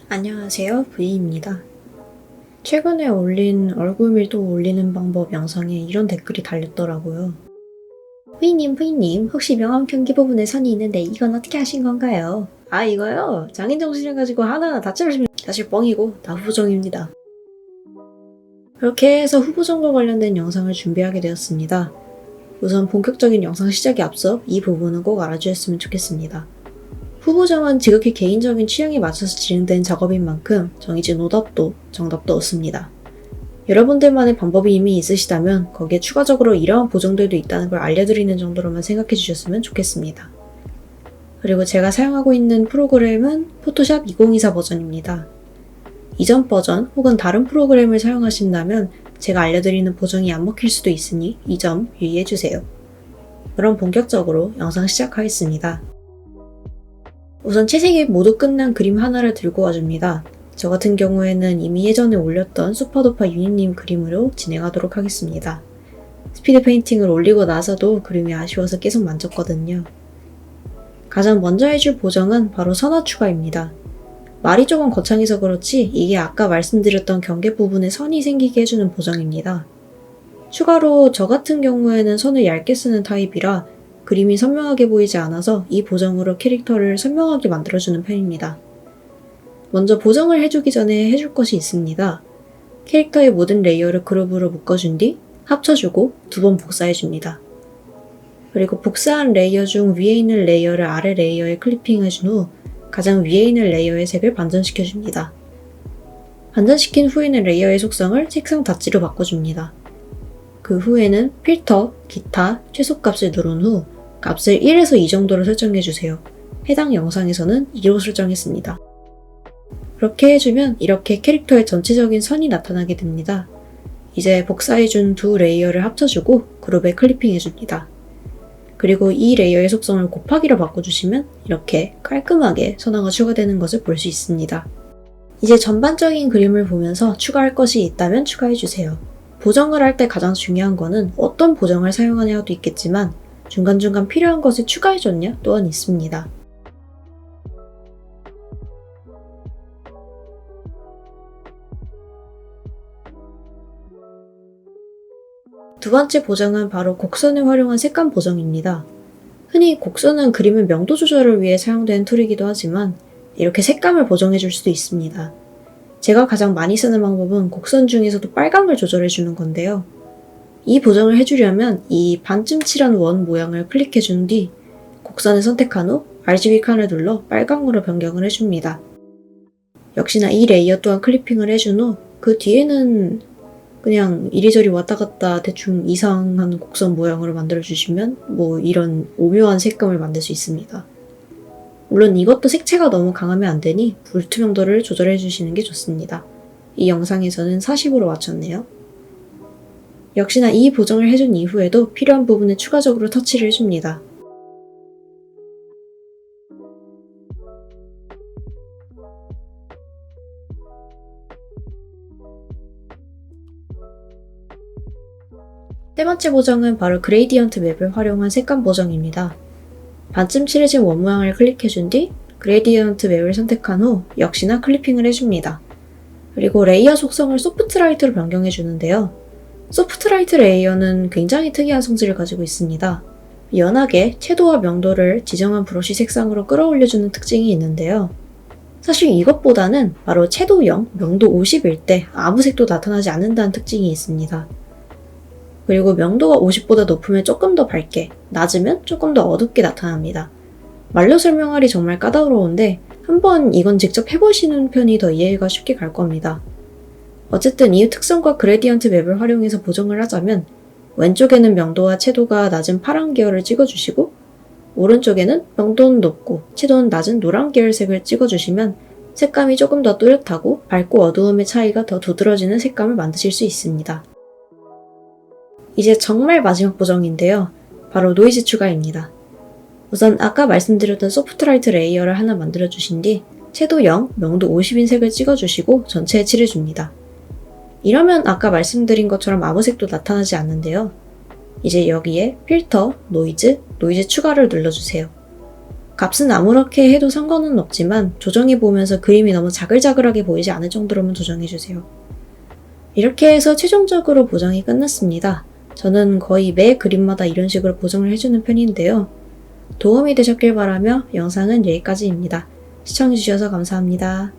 안녕하세요, V입니다. 최근에 올린 얼굴 밀도 올리는 방법 영상에 이런 댓글이 달렸더라고요. V님, 혹시 명암 경기 부분에 선이 있는데 이건 어떻게 하신 건가요? 아, 이거요? 장인 정신을 가지고 하나하나 다 찌르시면 사실 뻥이고 다 후보정입니다. 그렇게 해서 후보정과 관련된 영상을 준비하게 되었습니다. 우선 본격적인 영상 시작에 앞서 이 부분은 꼭 알아주셨으면 좋겠습니다. 후보정은 지극히 개인적인 취향에 맞춰서 진행된 작업인 만큼 정해진 오답도 정답도 없습니다. 여러분들만의 방법이 이미 있으시다면 거기에 추가적으로 이러한 보정들도 있다는 걸 알려드리는 정도로만 생각해 주셨으면 좋겠습니다. 그리고 제가 사용하고 있는 프로그램은 포토샵 2024 버전입니다. 이전 버전 혹은 다른 프로그램을 사용하신다면 제가 알려드리는 보정이 안 먹힐 수도 있으니 이 점 유의해주세요. 그럼 본격적으로 영상 시작하겠습니다. 우선 채색이 모두 끝난 그림 하나를 들고 와줍니다. 저 같은 경우에는 이미 예전에 올렸던 슈퍼도파 유니님 그림으로 진행하도록 하겠습니다. 스피드 페인팅을 올리고 나서도 그림이 아쉬워서 계속 만졌거든요. 가장 먼저 해줄 보정은 바로 선화 추가입니다. 말이 조금 거창해서 그렇지 이게 아까 말씀드렸던 경계 부분에 선이 생기게 해주는 보정입니다. 추가로 저 같은 경우에는 선을 얇게 쓰는 타입이라 그림이 선명하게 보이지 않아서 이 보정으로 캐릭터를 선명하게 만들어주는 편입니다. 먼저 보정을 해주기 전에 해줄 것이 있습니다. 캐릭터의 모든 레이어를 그룹으로 묶어준 뒤 합쳐주고 2번 복사해줍니다. 그리고 복사한 레이어 중 위에 있는 레이어를 아래 레이어에 클리핑해준 후 가장 위에 있는 레이어의 색을 반전시켜줍니다. 반전시킨 후에는 레이어의 속성을 색상 닷지로 바꿔줍니다. 그 후에는 필터, 기타, 최소값을 누른 후 값을 1에서 2 정도로 설정해주세요. 해당 영상에서는 2로 설정했습니다. 그렇게 해주면 이렇게 캐릭터의 전체적인 선이 나타나게 됩니다. 이제 복사해준 두 레이어를 합쳐주고 그룹에 클리핑해줍니다. 그리고 이 레이어의 속성을 곱하기로 바꿔주시면 이렇게 깔끔하게 선화가 추가되는 것을 볼 수 있습니다. 이제 전반적인 그림을 보면서 추가할 것이 있다면 추가해주세요. 보정을 할 때 가장 중요한 거는 어떤 보정을 사용하냐도 있겠지만 중간중간 필요한 것을 추가해줬냐 또한 있습니다. 두 번째 보정은 바로 곡선을 활용한 색감 보정입니다. 흔히 곡선은 그림의 명도 조절을 위해 사용되는 툴이기도 하지만 이렇게 색감을 보정해줄 수도 있습니다. 제가 가장 많이 쓰는 방법은 곡선 중에서도 빨강을 조절해주는 건데요. 이 보정을 해주려면 이 반쯤 칠한 원 모양을 클릭해준 뒤 곡선을 선택한 후 RGB 칸을 눌러 빨강으로 변경을 해줍니다. 역시나 이 레이어 또한 클리핑을 해준 후 그 뒤에는 그냥 이리저리 왔다 갔다 대충 이상한 곡선 모양으로 만들어주시면 이런 오묘한 색감을 만들 수 있습니다. 물론 이것도 색채가 너무 강하면 안 되니 불투명도를 조절해 주시는 게 좋습니다. 이 영상에서는 40으로 맞췄네요. 역시나 이 보정을 해준 이후에도 필요한 부분에 추가적으로 터치를 해줍니다. 세 번째 보정은 바로 그레이디언트 맵을 활용한 색감 보정입니다. 반쯤 칠해진 원 모양을 클릭해준 뒤 그레이디언트 맵을 선택한 후 역시나 클리핑을 해줍니다. 그리고 레이어 속성을 소프트라이트로 변경해주는데요. 소프트라이트 레이어는 굉장히 특이한 성질을 가지고 있습니다. 연하게 채도와 명도를 지정한 브러쉬 색상으로 끌어올려주는 특징이 있는데요. 사실 이것보다는 바로 채도 0, 명도 50일 때 아무 색도 나타나지 않는다는 특징이 있습니다. 그리고 명도가 50보다 높으면 조금 더 밝게, 낮으면 조금 더 어둡게 나타납니다. 말로 설명하기 정말 까다로운데 한번 이건 직접 해보시는 편이 더 이해가 쉽게 갈 겁니다. 어쨌든 이 특성과 그레디언트 맵을 활용해서 보정을 하자면 왼쪽에는 명도와 채도가 낮은 파란 계열을 찍어주시고 오른쪽에는 명도는 높고 채도는 낮은 노란 계열 색을 찍어주시면 색감이 조금 더 뚜렷하고 밝고 어두움의 차이가 더 두드러지는 색감을 만드실 수 있습니다. 이제 정말 마지막 보정인데요. 바로 노이즈 추가입니다. 우선 아까 말씀드렸던 소프트라이트 레이어를 하나 만들어주신 뒤 채도 0, 명도 50인 색을 찍어주시고 전체에 칠해줍니다. 이러면 아까 말씀드린 것처럼 아무 색도 나타나지 않는데요. 이제 여기에 필터, 노이즈 추가를 눌러주세요. 값은 아무렇게 해도 상관은 없지만 조정해 보면서 그림이 너무 자글자글하게 보이지 않을 정도로만 조정해주세요. 이렇게 해서 최종적으로 보정이 끝났습니다. 저는 거의 매 그림마다 이런 식으로 보정을 해주는 편인데요. 도움이 되셨길 바라며 영상은 여기까지입니다. 시청해주셔서 감사합니다.